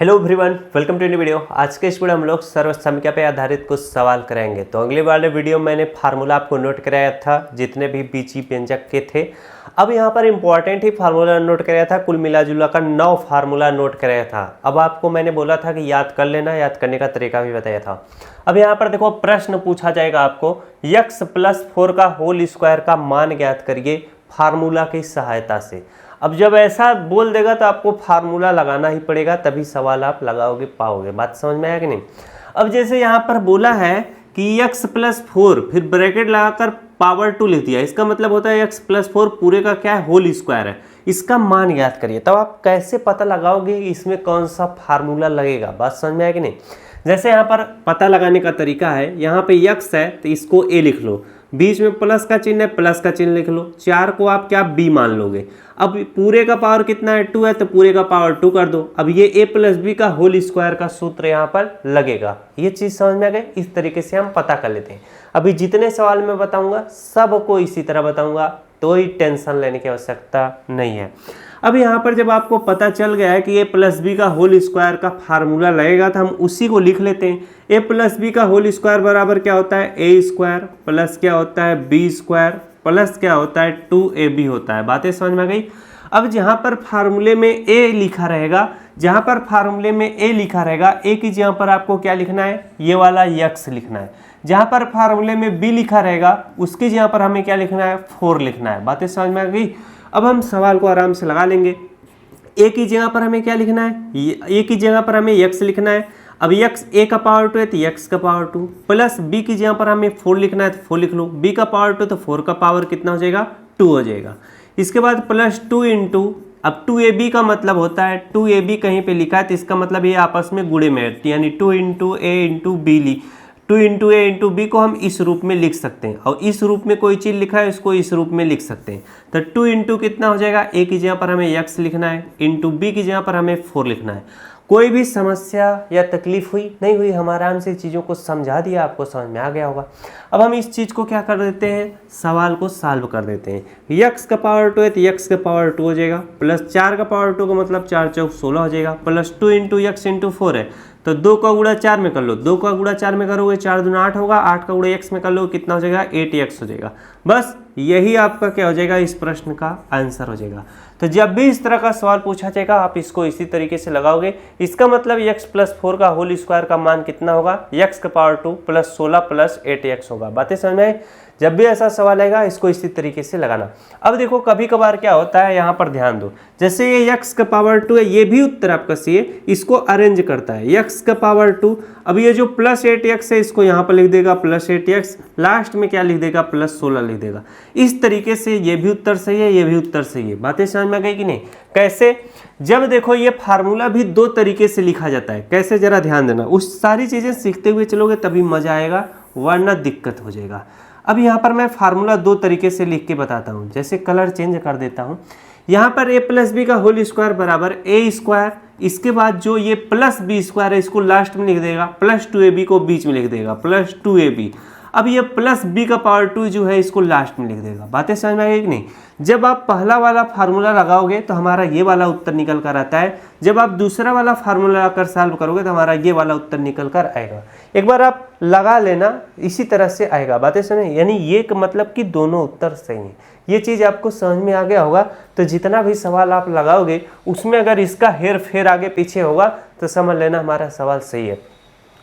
Hello everyone, welcome to new video. आज के इस वीडियो हम लोग सर्वसंख्या पे आधारित कुछ सवाल करेंगे। तो अगले वाले वीडियो में मैंने फार्मूला आपको नोट कराया था जितने भी बीजी व्यंजक के थे। अब यहाँ पर इंपॉर्टेंट ही फार्मूला नोट कराया था, कुल मिला जुला कर 9 फार्मूला नोट कराया था। अब आपको मैंने बोला था कि याद कर लेना, याद करने का तरीका भी बताया था। अब यहाँ पर देखो प्रश्न पूछा जाएगा आपको, x + 4 का होल स्क्वायर का मान ज्ञात करिए फार्मूला की सहायता से। अब जब ऐसा बोल देगा तो आपको फार्मूला लगाना ही पड़ेगा, तभी सवाल आप लगाओगे पाओगे। बात समझ में आया कि नहीं। अब जैसे यहाँ पर बोला है कि x + 4 फिर ब्रैकेट लगाकर पावर 2 लिख दिया, इसका मतलब होता है x + 4 पूरे का क्या है, होल स्क्वायर है। इसका मान ज्ञात करिए। तब आप कैसे पता लगाओगे इसमें कौन सा फार्मूला लगेगा। बात समझ में आया कि नहीं। जैसे यहाँ पर पता लगाने का तरीका है, यहाँ पे x है तो इसको a लिख लो, बीच में प्लस का चिन्ह है, प्लस का चिन्ह लिख लो, 4 को आप क्या b मान लोगे। अब पूरे का पावर कितना है, 2 है, तो पूरे का पावर 2 कर दो। अब ये a + b का होल स्क्वायर का सूत्र यहाँ पर लगेगा। ये चीज़ समझ में आ गई। इस तरीके से हम पता कर लेते हैं। अभी जितने सवाल मैं बताऊंगा सबको इसी तरह बताऊंगा, तो ही टेंशन लेने की आवश्यकता नहीं है। अब यहाँ पर जब आपको पता चल गया है कि a + b का होल स्क्वायर का फार्मूला लगेगा तो हम उसी को लिख लेते हैं। a + b का होल स्क्वायर बराबर क्या होता है, a² प्लस क्या होता है, b² प्लस क्या होता है, 2ab होता है। बातें समझ में आ गई। अब जहाँ पर फार्मूले में a लिखा रहेगा, जहाँ पर फार्मूले में a लिखा रहेगा, a की जगह पर आपको क्या लिखना है, ये वाला x लिखना है। जहाँ पर फार्मूले में b लिखा रहेगा उसकी जगह पर हमें क्या लिखना है, 4 लिखना है। बातें समझ में आ गई। अब हम सवाल को आराम से लगा लेंगे। a की जगह पर हमें क्या लिखना है, a की जगह पर हमें x लिखना है। अब x a का पावर 2 है तो x का पावर 2 प्लस b की जगह पर हमें 4 लिखना है तो 4 लिख लो, b का पावर 2 तो 4 का पावर कितना हो जाएगा, 2 हो जाएगा। इसके बाद प्लस 2 इंटू, अब 2ab का मतलब होता है, 2ab कहीं पे लिखा है तो इसका मतलब ये आपस में गुणे में है, यानी 2 इंटू a इंटू b ली, 2 इंटू ए इंटू बी को हम इस रूप में लिख सकते हैं, और इस रूप में कोई चीज़ लिखा है इसको इस रूप में लिख सकते हैं। तो 2 इंटू कितना हो जाएगा, ए की जगह पर हमें x लिखना है, इंटू बी की जगह पर हमें 4 लिखना है। कोई भी समस्या या तकलीफ हुई नहीं हुई, हम आराम से चीज़ों को समझा दिया, आपको समझ में आ गया होगा। अब हम इस चीज़ को क्या कर देते हैं, सवाल को सॉल्व कर देते हैं। x का पावर 2 है तो x का पावर 2 हो जाएगा, प्लस 4 का पावर 2 का मतलब 4 चौक 16 हो जाएगा, प्लस 2 इंटू x इंटू 4 है तो 2 का गुणा 4 में कर लो, 2 का गुणा 4 में करोगे 4 दूना 8 होगा, 8 का गुणा x में कर लो कितना हो जाएगा, 8x हो जाएगा। बस यही आपका क्या हो जाएगा, इस प्रश्न का आंसर हो जाएगा। तो जब भी इस तरह का सवाल पूछा जाएगा आप इसको इसी तरीके से लगाओगे। इसका मतलब x + 4 का होल स्क्वायर का मान कितना होगा, x का पावर 2 प्लस 16 प्लस 8x होगा। बातें समझ में आई। जब भी ऐसा सवाल आएगा इसको इसी तरीके से लगाना। अब देखो कभी कभार क्या होता है, यहाँ पर ध्यान दो, जैसे ये x का पावर 2 है, ये भी उत्तर आपका सी है, इसको अरेंज करता है x का पावर 2। अब ये जो प्लस 8x है इसको यहाँ पर लिख देगा प्लस 8x, लास्ट में क्या लिख देगा, प्लस 16 लिख देगा। इस तरीके से ये भी उत्तर सही है, ये भी उत्तर सही है। बातें समझ में आ गई कि नहीं। कैसे, जब देखो ये फार्मूला भी 2 तरीके से लिखा जाता है। कैसे, जरा ध्यान देना, उस सारी चीजें सीखते हुए चलोगे तभी मजा आएगा, वरना दिक्कत हो जाएगा। अब यहाँ पर मैं फार्मूला 2 तरीके से लिख के बताता हूँ। जैसे कलर चेंज कर देता हूँ। यहाँ पर a + b का होल स्क्वायर बराबर a², इसके बाद जो ये प्लस b² है इसको लास्ट में लिख देगा, प्लस 2ab को बीच में लिख देगा, प्लस 2ab। अब ये प्लस b का पावर 2 जो है इसको लास्ट में लिख देगा। बातें समझ में आएगी कि नहीं। जब आप पहला वाला फार्मूला लगाओगे तो हमारा ये वाला उत्तर निकल कर आता है, जब आप दूसरा वाला फार्मूला लगाकर सॉल्व करोगे तो हमारा ये वाला उत्तर निकल कर आएगा। एक बार आप लगा लेना, इसी तरह से आएगा। बातें समझ, यानी ये मतलब कि दोनों उत्तर सही हैं। ये चीज़ आपको समझ में आ गया होगा। तो जितना भी सवाल आप लगाओगे उसमें अगर इसका हेर फेर आगे पीछे होगा तो समझ लेना हमारा सवाल सही है।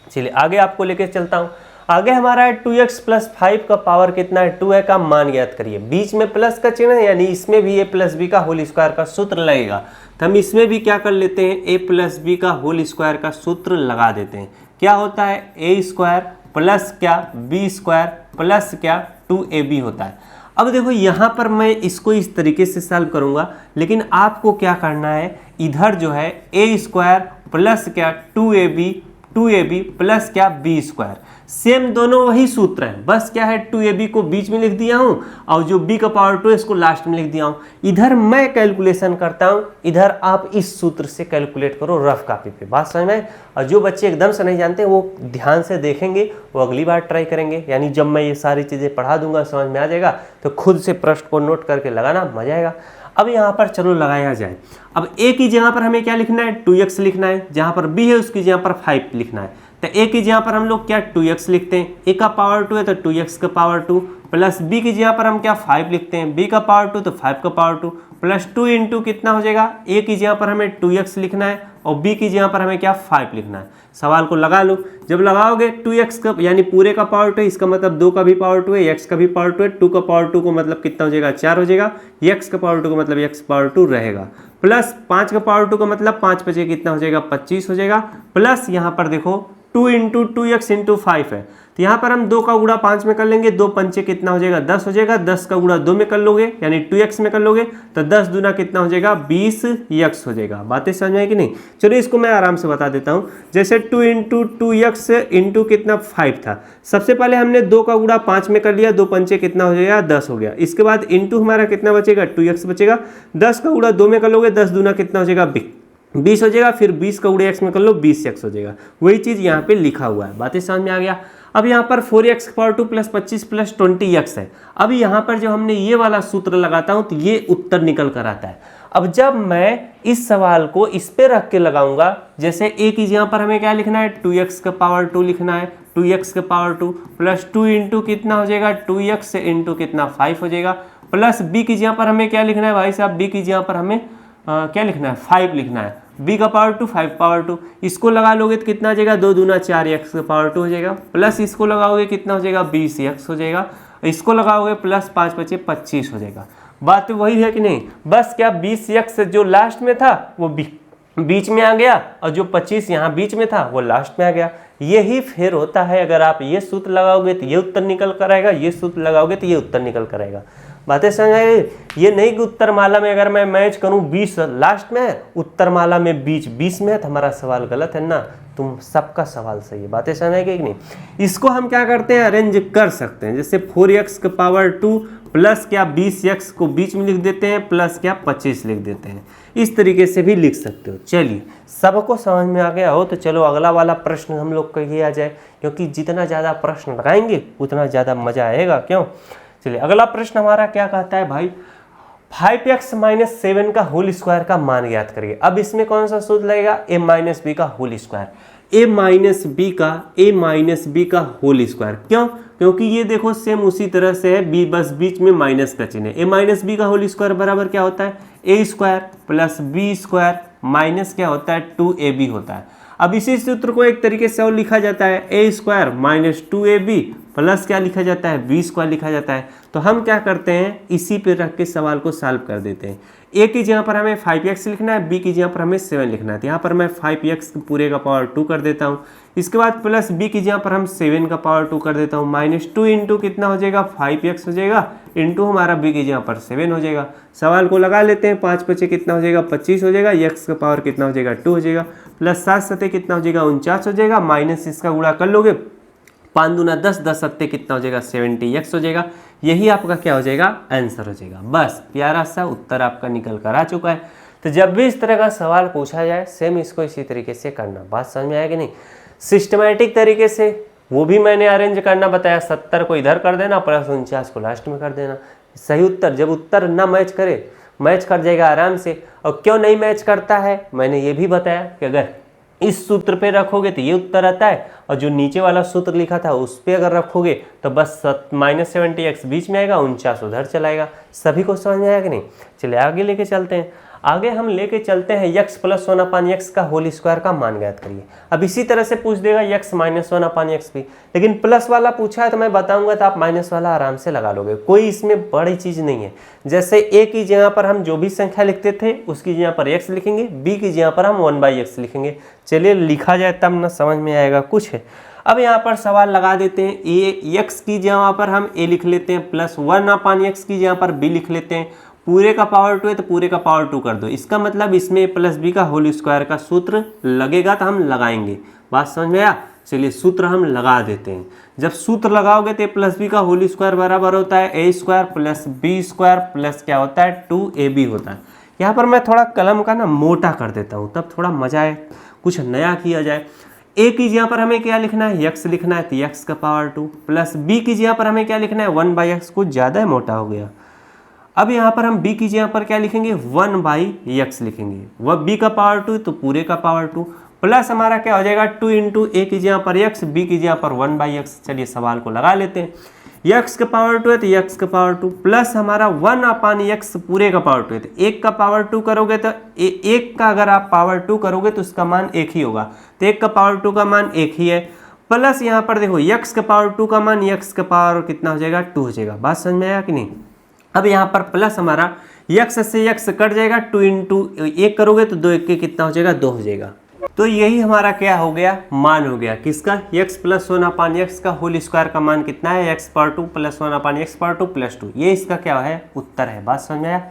चलिए आगे आपको लेके चलता हूँ। आगे हमारा है 2x + 5 का पावर कितना है, 2 है, का मान ज्ञात करिए। बीच में प्लस का चिन्ह है, यानी इसमें भी a + b का होल स्क्वायर का सूत्र लगेगा। तो हम इसमें भी क्या कर लेते हैं, a + b का होल स्क्वायर का सूत्र लगा देते हैं। क्या होता है, a² प्लस क्या, b² प्लस क्या, 2ab होता है। अब देखो यहाँ पर मैं इसको इस तरीके से सॉल्व करूँगा, लेकिन आपको क्या करना है, इधर जो है a² प्लस क्या, 2ab प्लस क्या, b²। सेम दोनों वही सूत्र है, बस क्या है 2ab को बीच में लिख दिया हूँ और जो b का पावर 2 इसको लास्ट में लिख दिया हूँ। इधर मैं कैलकुलेशन करता हूँ, इधर आप इस सूत्र से कैलकुलेट करो रफ कॉपी पे। बात समझ में। और जो बच्चे एकदम से नहीं जानते वो ध्यान से देखेंगे, वो अगली बार ट्राई करेंगे। यानी जब मैं ये सारी चीज़ें पढ़ा दूंगा समझ में आ जाएगा, तो खुद से प्रश्न को नोट करके लगाना, मजा आएगा। अब यहाँ पर चलो लगाया जाए। अब a की जगह पर हमें क्या लिखना है, 2x लिखना है, जहाँ पर b है उसकी जगह पर 5 लिखना है। तो a की जगह पर हम लोग क्या 2x लिखते हैं, a का पावर 2 है तो 2x का पावर 2, प्लस b की जगह पर हम क्या 5 लिखते हैं, b का पावर 2 तो 5 का पावर 2, प्लस 2 इंटू कितना हो जाएगा, a की जगह पर हमें 2x लिखना है और b की जगह पर हमें क्या 5 लिखना है। सवाल को लगा लो, जब लगाओगे 2x का यानी पूरे का पावर 2 है, इसका मतलब 2 का भी पावर 2 है, x का भी पावर 2 है, 2 का पावर 2 को मतलब कितना हो जाएगा 4 हो जाएगा, x का पावर 2 को मतलब x पावर 2 रहेगा, प्लस 5 का पावर 2 का मतलब 5 बचे कितना हो जाएगा 25 हो जाएगा, प्लस यहाँ पर देखो 2 इंटू 2x इंटू 5 है, तो यहाँ पर हम 2 का गुणा 5 में कर लेंगे, 2 पंचे कितना हो जाएगा 10 हो जाएगा, 10 का गुणा 2 में कर लोगे यानी 2x में कर लोगे तो 10 दूना कितना हो जाएगा 20x हो जाएगा। बातें समझ में आई कि नहीं? चलो इसको मैं आराम से बता देता हूँ। जैसे 2 इंटू 2x इंटू कितना 5 था, सबसे पहले हमने 2 का गुणा 5 में कर लिया, 2 पंचे कितना हो जाएगा 10 हो गया, इसके बाद इंटू हमारा कितना बचेगा 2x बचेगा, 10 का गुणा 2 में कर लोगे, 10 दूना कितना हो जाएगा 20 हो जाएगा, फिर 20 का गुणा x में कर लो 20x हो जाएगा। वही चीज़ यहाँ पे लिखा हुआ है। बातें समझ में आ गया? अब यहाँ पर 4x power 2 plus 25 plus 20x है। अब यहाँ पर जब हमने ये वाला सूत्र लगाता हूँ तो ये उत्तर निकल कर आता है। अब जब मैं इस सवाल को इस पे रख के लगाऊंगा, जैसे a की यहाँ पर हमें क्या लिखना है 2x का पावर 2 लिखना है, 2x का पावर 2 प्लस 2 इंटू कितना हो जाएगा 2x इंटू कितना 5 हो जाएगा, प्लस b की जगह पर हमें क्या लिखना है भाई साहब, b की जगह पर हमें क्या लिखना है 5 लिखना है, b का पावर 2 5 पावर 2, इसको लगा लोगे तो कितना आ जाएगा 2 दूना 4x का पावर 2 हो जाएगा, प्लस इसको लगाओगे कितना हो जाएगा 20x हो जाएगा, इसको लगाओगे प्लस 5 बचे 25 हो जाएगा। बात तो वही है कि नहीं? बस क्या 20x जो लास्ट में था वो बीच में आ गया और जो 25 यहाँ बीच में था वो लास्ट में आ गया। यही फिर होता है, अगर आप ये सूत्र लगाओगे तो ये उत्तर निकल कर आएगा, ये सूत्र लगाओगे तो ये उत्तर निकल कर आएगा। बातें समझ आई? ये नहीं कि उत्तर माला में अगर मैं मैच करूं 20 लास्ट में, उत्तर माला में 20 में है तो हमारा सवाल गलत है ना, तुम सबका सवाल सही है। बातें समझ आई कि नहीं? इसको हम क्या करते हैं अरेंज कर सकते हैं, जैसे 4x का पावर 2 प्लस क्या 20x को बीच में लिख देते हैं, प्लस क्या 25 लिख देते हैं, इस तरीके से भी लिख सकते हो। चलिए सबको समझ में आ गया हो तो चलो अगला वाला प्रश्न हम लोग का किया जाए, क्योंकि जितना ज़्यादा प्रश्न लगाएंगे उतना ज़्यादा मजा आएगा। क्यों? चलिए अगला प्रश्न हमारा क्या कहता है भाई, 5x माइनस 7 का होल स्क्वायर का मान ज्ञात करिए। अब इसमें कौन सा सूत्र लगेगा, a माइनस बी का whole square, a minus B का होल स्क्वायर। क्यों? क्योंकि ये देखो सेम उसी तरह से है, b बस बीच में माइनस का चिन्ह है। a माइनस बी का होल स्क्वायर बराबर क्या होता है, a square plus b square minus क्या होता है 2ab होता है। अब इसी सूत्र को एक तरीके से और लिखा जाता है, a square minus 2ab plus क्या लिखा जाता है b स्क्वायर लिखा जाता है। तो हम क्या करते हैं, इसी पे रख के सवाल को सॉल्व कर देते हैं। a की जगह पर हमें 5x लिखना है, b की जगह पर हमें 7 लिखना है, तो यहाँ पर मैं 5x पूरे का पावर 2 कर देता हूँ, इसके बाद प्लस b की जगह पर हम 7 का पावर 2 कर देता हूँ, माइनस 2 इंटू कितना हो जाएगा 5x हो जाएगा, इंटू हमारा b की जगह पर 7 हो जाएगा। सवाल को लगा लेते हैं, 5 बचे कितना हो जाएगा 25 हो जाएगा, x का पावर कितना हो जाएगा 2 हो जाएगा, प्लस 7 सत्ते कितना हो जाएगा 49 हो जाएगा, माइनस इसका गुणा कर लोगे 5 दूना 10, 10 सत्ते कितना हो जाएगा 70x हो जाएगा। यही आपका क्या हो जाएगा आंसर हो जाएगा। बस प्यारा सा उत्तर आपका निकल कर आ चुका है। तो जब भी इस तरह का सवाल पूछा जाए सेम इसको इसी तरीके से करना। बात समझ में आएगी नहीं? सिस्टमैटिक तरीके से वो भी मैंने अरेंज करना बताया, 70 को इधर कर देना प्लस 49 को लास्ट में कर देना। सही उत्तर जब उत्तर ना मैच करे, मैच कर जाएगा आराम से। और क्यों नहीं मैच करता है मैंने ये भी बताया कि अगर इस सूत्र पे रखोगे तो ये उत्तर आता है, और जो नीचे वाला सूत्र लिखा था उस पे अगर रखोगे तो बस माइनस 70x बीच में आएगा, 49 उधर चलाएगा। सभी को समझ में आया कि नहीं? चलिए आगे लेके चलते हैं। आगे हम लेके चलते हैं x प्लस 1/x का होल स्क्वायर का मान ज्ञात करिए। अब इसी तरह से पूछ देगा x माइनस 1/x भी, लेकिन प्लस वाला पूछा है तो मैं बताऊंगा तो आप माइनस वाला आराम से लगा लोगे, कोई इसमें बड़ी चीज़ नहीं है। जैसे a की जगह पर हम जो भी संख्या लिखते थे उसकी जगह पर x लिखेंगे, b की जगह पर हम 1/x लिखेंगे। चलिए लिखा जाए तब ना समझ में आएगा कुछ है। अब यहाँ पर सवाल लगा देते हैं, x की जगह पर हम a लिख लेते हैं, प्लस 1/x की जगह पर b लिख लेते हैं, पूरे का पावर 2 है तो पूरे का पावर 2 कर दो। इसका मतलब इसमें प्लस बी का होल स्क्वायर का सूत्र लगेगा तो हम लगाएंगे। बात समझ में आया? चलिए सूत्र हम लगा देते हैं। जब सूत्र लगाओगे तो प्लस बी का होल स्क्वायर बराबर होता है a square plus b square plus क्या होता है 2ab होता है। यहाँ पर मैं थोड़ा कलम का ना मोटा कर देता हूँ तब थोड़ा मजा आए, कुछ नया किया जाए। a की जगह पर हमें क्या लिखना है x लिखना है, तो x का पावर 2 प्लस b की जगह पर हमें क्या लिखना है 1/x, कुछ ज़्यादा मोटा हो गया। अब यहाँ पर हम b की जगह पर क्या लिखेंगे 1/x लिखेंगे, वह b का पावर 2 तो पूरे का पावर 2 प्लस हमारा क्या हो जाएगा 2 इंटू a की जगह पर x, b की जगह पर 1/x। चलिए सवाल को लगा लेते हैं। x का पावर 2 है तो x का पावर 2 प्लस हमारा 1/x पूरे का पावर 2 है तो 1 का पावर 2 करोगे तो 1 का अगर आप पावर 2 करोगे तो उसका मान 1 ही होगा, तो 1 का पावर 2 का मान 1 ही है। प्लस यहाँ पर देखो x का पावर 2 का मान x का पावर कितना हो जाएगा 2 हो जाएगा। बात समझ में आया कि नहीं। अब यहाँ पर प्लस हमारा x से x कट जाएगा, 2 इंटू 1 करोगे तो 2 1 के कितना हो जाएगा 2 हो जाएगा। तो यही हमारा क्या हो गया मान हो गया किसका x प्लस 1/x का होल स्क्वायर का मान कितना है x power 2 plus 1/x power 2 plus 2, ये इसका क्या है उत्तर है। बात समझ में आया।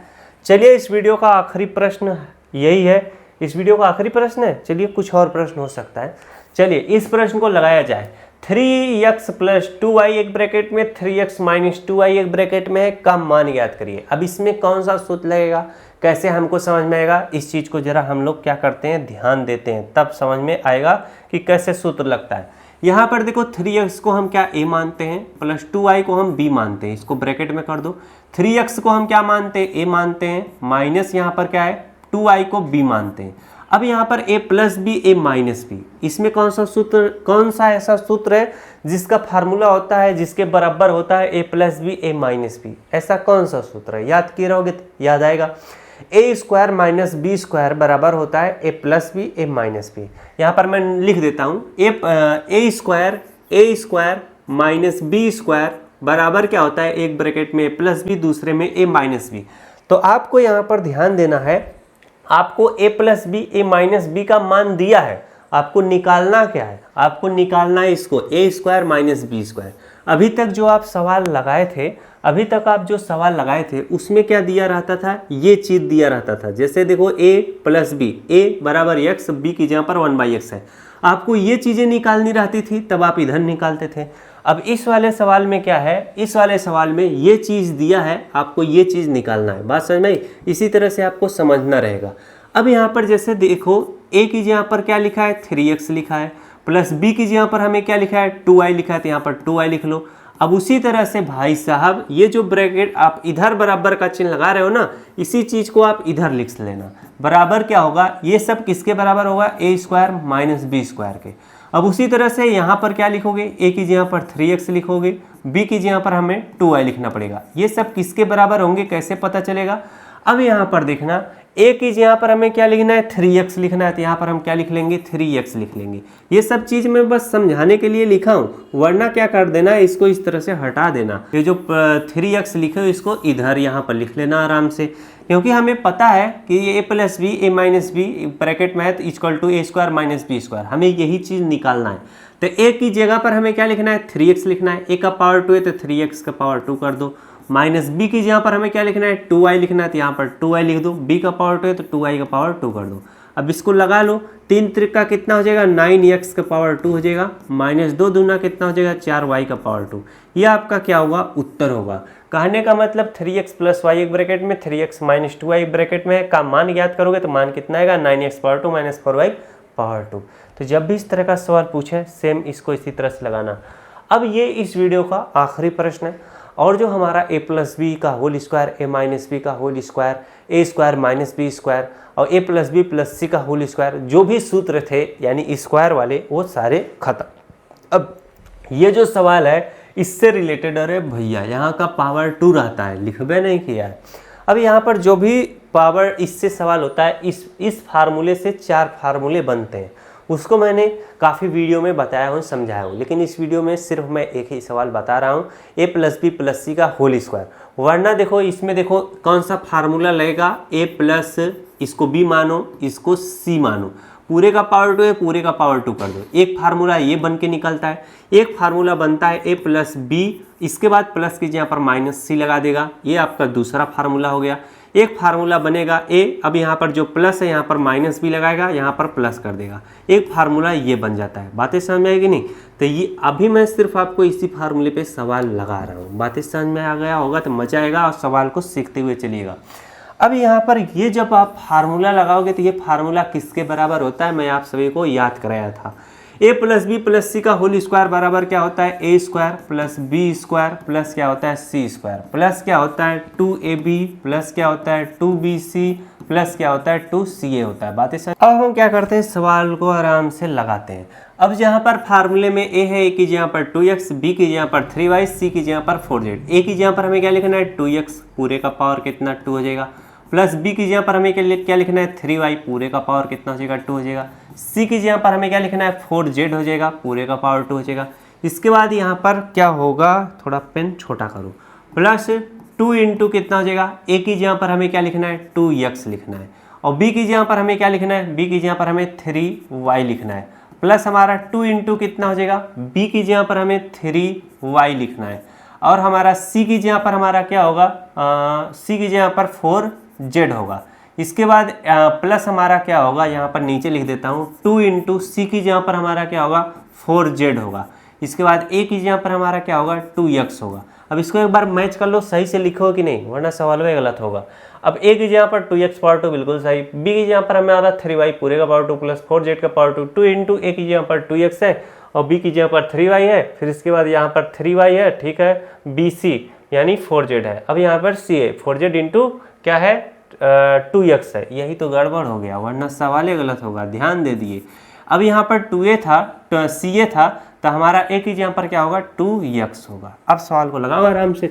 चलिए इस वीडियो का आखिरी प्रश्न यही है, इस वीडियो का आखिरी प्रश्न है। चलिए कुछ और प्रश्न हो सकता है, चलिए इस प्रश्न को लगाया जाए। 3x प्लस 2y एक ब्रैकेट में 3x माइनस 2y एक ब्रैकेट में है का मान याद करिए। अब इसमें कौन सा सूत्र लगेगा, कैसे हमको समझ में आएगा, इस चीज़ को जरा हम लोग क्या करते हैं ध्यान देते हैं, तब समझ में आएगा कि कैसे सूत्र लगता है। यहाँ पर देखो 3x को हम क्या a मानते हैं प्लस 2y को हम b मानते हैं, इसको ब्रैकेट में कर दो। 3x को हम क्या मानते हैं a मानते हैं, माइनस यहाँ पर क्या है 2y को b मानते हैं। अब यहाँ पर a plus B a minus B, इसमें कौन सा ऐसा सूत्र है जिसका फार्मूला होता है जिसके बराबर होता है a plus B a minus B, ऐसा कौन सा सूत्र है याद किए रहोगे तो याद आएगा। a square minus B square बराबर होता है a plus B a minus B. यहाँ पर मैं लिख देता हूँ a square minus B square बराबर क्या होता है, एक ब्रैकेट में a प्लस बी दूसरे में a माइनस बी। तो आपको यहाँ पर ध्यान देना है, आपको a plus B a minus B का मान दिया है, आपको निकालना क्या है, आपको निकालना है इसको a square minus B square. अभी तक जो आप सवाल लगाए थे, अभी तक आप जो सवाल लगाए थे उसमें क्या दिया रहता था, ये चीज़ दिया रहता था। जैसे देखो a प्लस बी, a बराबर x, b की जगह पर 1/x है, आपको ये चीज़ें निकालनी रहती थी तब आप इधर निकालते थे। अब इस वाले सवाल में क्या है, इस वाले सवाल में ये चीज़ दिया है, आपको ये चीज़ निकालना है। बात समझ में आई, इसी तरह से आपको समझना रहेगा। अब यहाँ पर जैसे देखो a की जगह पर क्या लिखा है 3x लिखा है, प्लस b की जगह पर हमें क्या लिखा है 2y लिखा है, तो यहाँ पर 2y लिख लो। अब उसी तरह से भाई साहब ये जो ब्रैकेट आप इधर बराबर का चिन्ह लगा रहे हो ना, इसी चीज़ को आप इधर लिख लेना। बराबर क्या होगा, ये सब किसके बराबर होगा a square minus B square के। अब उसी तरह से यहाँ पर क्या लिखोगे, a की जगह पर 3x लिखोगे, b की जगह पर हमें 2y लिखना पड़ेगा। ये सब किसके बराबर होंगे कैसे पता चलेगा। अब यहाँ पर देखना a की जगह पर हमें क्या लिखना है 3x लिखना है, तो यहाँ पर हम क्या लिख लेंगे 3x लिख लेंगे। ये सब चीज़ मैं बस समझाने के लिए लिखा हूँ, वरना क्या कर देना इसको इस तरह से हटा देना। ये जो 3x लिखे हो इसको इधर यहाँ पर लिख लेना आराम से, क्योंकि हमें पता है कि ये a plus B a minus B bracket में है तो equal to a square minus B square, हमें यही चीज़ निकालना है। तो a की जगह पर हमें क्या लिखना है 3x लिखना है, a का पावर 2 है तो 3x का पावर 2 कर दो। माइनस b की जगह पर हमें क्या लिखना है 2y लिखना है, तो यहाँ पर 2y लिख दो। b का पावर 2 है तो 2y का पावर 2 कर दो। अब इसको लगा लो, 3 त्रिका कितना हो जाएगा 9x का पावर 2 हो जाएगा, माइनस 2 दूना कितना हो जाएगा 4y का पावर 2। ये आपका क्या होगा उत्तर होगा। कहने का मतलब 3x प्लस y एक ब्रैकेट में 3x माइनस 2y एक ब्रैकेट में का मान याद करोगे तो मान कितना आएगा 9x power 2 minus 4y power 2। तो जब भी इस तरह का सवाल पूछे सेम इसको इसी तरह से लगाना। अब ये इस वीडियो का आखिरी प्रश्न है, और जो हमारा a प्लस बी का whole square a minus B का whole square a square minus B square और a plus B plus C का होल स्क्वायर, जो भी सूत्र थे यानी स्क्वायर वाले वो सारे खत्म। अब ये जो सवाल है इससे रिलेटेड, अरे भैया यहाँ का पावर 2 रहता है, लिखबे नहीं किया है। अब यहाँ पर जो भी पावर इससे सवाल होता है, इस फार्मूले से 4 फार्मूले बनते हैं, उसको मैंने काफ़ी वीडियो में बताया हूँ समझाया हूँ, लेकिन इस वीडियो में सिर्फ मैं एक ही सवाल बता रहा हूँ a plus B plus C का होल स्क्वायर। वरना देखो इसमें देखो कौन सा फार्मूला लगेगा, a प्लस इसको b मानो इसको c मानो, पूरे का पावर 2 है पूरे का पावर 2 कर दो। एक फार्मूला ये बन के निकलता है, एक फार्मूला बनता है a प्लस बी, इसके बाद प्लस की जगह पर माइनस सी लगा देगा, ये आपका दूसरा फार्मूला हो गया। एक फार्मूला बनेगा a, अब यहाँ पर जो प्लस है यहाँ पर माइनस भी लगाएगा, यहाँ पर प्लस कर देगा, एक फार्मूला ये बन जाता है। बातें समझ में आएगी नहीं, तो ये अभी मैं सिर्फ आपको इसी फार्मूले पे सवाल लगा रहा हूँ। बातें समझ में आ गया होगा तो मजा आएगा और सवाल को सीखते हुए चलिएगा। अब यहाँ पर ये जब आप फार्मूला लगाओगे तो ये फार्मूला किसके बराबर होता है, मैं आप सभी को याद कराया था। A plus B plus C का होल स्क्वायर बराबर क्या होता है, A square plus B square plus क्या होता है, सी स्क्वायर प्लस क्या होता है 2ab प्लस क्या होता है 2bc प्लस क्या होता है 2ca होता है। बातें समझ। अब हम क्या करते हैं, सवाल को आराम से लगाते हैं। अब यहाँ पर फार्मूले में ए है, ए की जगह पर 2x, बी की जगह पर 3y, सी की जगह पर 4z। ए की जगह पर हमें क्या लिखना है 2x पूरे का पावर कितना 2 हो जाएगा, प्लस बी की जगह पर हमें क्या लिखना है 3y पूरे का पावर कितना हो जाएगा 2 हो जाएगा। सी की जगह पर हमें क्या लिखना है 4z हो जाएगा पूरे का पावर 2 हो जाएगा। इसके बाद यहाँ पर क्या होगा, थोड़ा पेन छोटा करो, प्लस 2 इंटू कितना हो जाएगा, ए की जगह पर हमें क्या लिखना है 2x लिखना है, और बी की जगह पर हमें क्या लिखना है, बी की जगह पर हमें 3y लिखना है, प्लस हमारा 2 इंटू कितना हो जाएगा, बी की जगह पर हमें 3y लिखना है, और हमारा सी की जगह पर हमारा क्या होगा, सी की जगह पर 4z होगा। इसके बाद प्लस हमारा क्या होगा, यहाँ पर नीचे लिख देता हूँ 2 इंटू सी की जगह पर हमारा क्या होगा 4z होगा। इसके बाद ए की जगह पर हमारा क्या होगा 2x होगा। अब इसको एक बार मैच कर लो, सही से लिखो कि नहीं, वरना सवाल में गलत होगा। अब ए की जगह पर 2x पावर 2 बिल्कुल सही, बी की जगह पर हमें आ रहा 3y पूरे का पावर 2 प्लस 4z का पावर 2, 2 इंटू ए की जगह पर 2x है और बी की जगह पर 3y है, फिर इसके बाद यहाँ पर 3y है, ठीक है, bc यानी 4z है। अब यहाँ पर c है 4z इंटू क्या है 2x है, यही तो गड़बड़ हो गया, वरना सवाल ही गलत होगा, ध्यान दे दिए। अब यहाँ पर 2a था, ca था, तो हमारा ए की जगह पर क्या होगा 2x होगा। अब सवाल को लगाओ आराम से।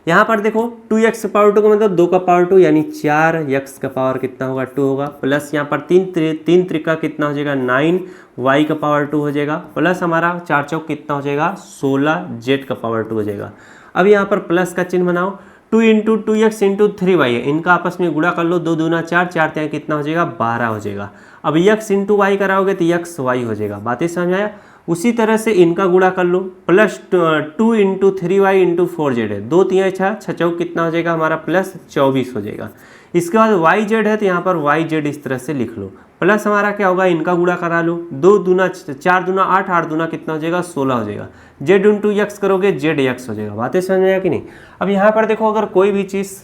यहाँ पर देखो 2x पावर 2 का मतलब 2 का पावर 2 यानी 4x का पावर कितना होगा 2 होगा, प्लस यहाँ पर 3 त्रिका कितना हो जाएगा 9y का पावर 2 हो जाएगा, प्लस हमारा 4 चौक कितना हो जाएगा 16z का पावर 2 हो जाएगा। अब यहाँ पर प्लस का चिन्ह बनाओ, 2 इंटू 2x इंटू 3y है, इनका आपस में गुणा कर लो, 2 दूना 4, 4 त्याग कितना हो जाएगा 12 हो जाएगा। अब x इंटू वाई कराओगे तो x y हो जाएगा। बातें समझ आया। उसी तरह से इनका गुणा कर लो, plus 2 into 3y into 4z है, 2 3 6 चौक कितना हो जाएगा हमारा प्लस 24 हो जाएगा। इसके बाद yz है तो यहाँ पर yz इस तरह से लिख लो, प्लस हमारा क्या होगा इनका गुणा करा लो, 2 दूना 4 दूना 8, 8 दूना कितना हो जाएगा 16 हो जाएगा, z इंटू x करोगे zx हो जाएगा। बातें समझ में आया कि नहीं। अब यहाँ पर देखो अगर कोई भी चीज़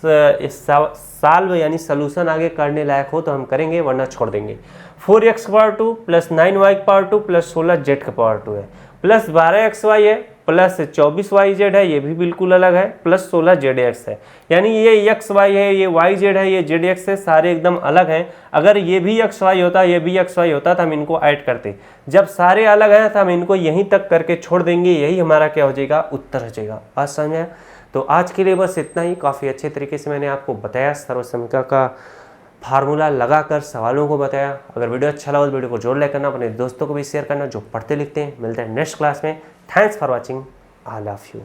सॉल्व यानी सोल्यूशन आगे करने लायक हो तो हम करेंगे, वरना छोड़ देंगे। 4x का पावर 2 प्लस 9y का पावर 2 प्लस 16z का पावर 2 है, प्लस 12xy है, प्लस 24yz है, ये भी बिल्कुल अलग है, प्लस 16zx है, यानी ये xy है, ये yz है, ये zx है, सारे एकदम अलग हैं। अगर ये भी xy होता, ये भी xy होता तो हम इनको ऐड करते, जब सारे अलग हैं तो हम इनको यहीं तक करके छोड़ देंगे, यही हमारा क्या हो जाएगा उत्तर हो जाएगा। बात समझ में आया। तो आज के लिए बस इतना ही, काफ़ी अच्छे तरीके से मैंने आपको बताया, सर्वसम्मिका का फार्मूला लगाकर सवालों को बताया। अगर वीडियो अच्छा लगा तो वीडियो को जरूर लाइक करना, अपने दोस्तों को भी शेयर करना जो पढ़ते लिखते हैं। मिलते हैं नेक्स्ट क्लास में। Thanks for watching, I love you.